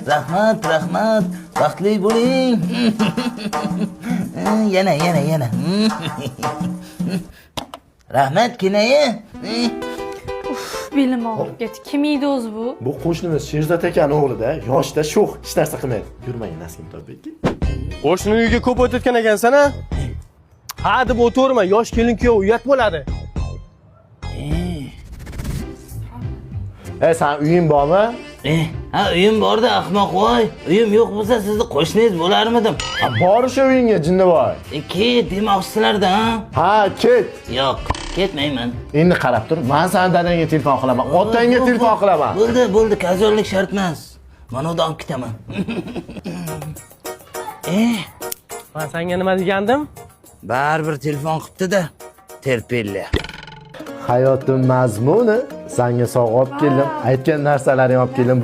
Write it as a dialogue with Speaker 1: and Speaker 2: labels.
Speaker 1: Rahmat. Baxtli bo'ling. Yana. Rahmat, kinoyi.
Speaker 2: Belim og'rib ketdi. Kim edi o'zi bu?
Speaker 3: Bu qo'shnimiz Sherzod akaning o'g'lida, yoshda sho'x, hech narsa qilmaydi. Yurmang Naskim To'rbek.
Speaker 4: Qo'shni uyga ko'p o'tayotgan ekansan-a? Ha deb o'tirma, yosh kelin kuyov uyat bo'ladi.
Speaker 3: Sen uying bormi?
Speaker 1: Uyim borda, ahmoq voy. Uyim yo'q bo'lsa sizni qo'shningiz bo'larmidim.
Speaker 3: Bor o'sha uyingga, jinnivoy.
Speaker 1: Ket demoqchisizlarda,
Speaker 3: Ha, ket.
Speaker 1: Yo'q, ketmayman.
Speaker 3: Endi qarab tur, men san dadangga telefon qilaman, otangga telefon qilaman.
Speaker 1: Bo'ldi, kazollik shart emas. Mana unda olib ketaman.
Speaker 4: Men senga nima degandim?
Speaker 1: Baribir telefon qilibdi-da. Terpilla.
Speaker 3: Hayotim mazmuni, senga sovg'a olib keldim, aytgan narsalaringni olib keldim.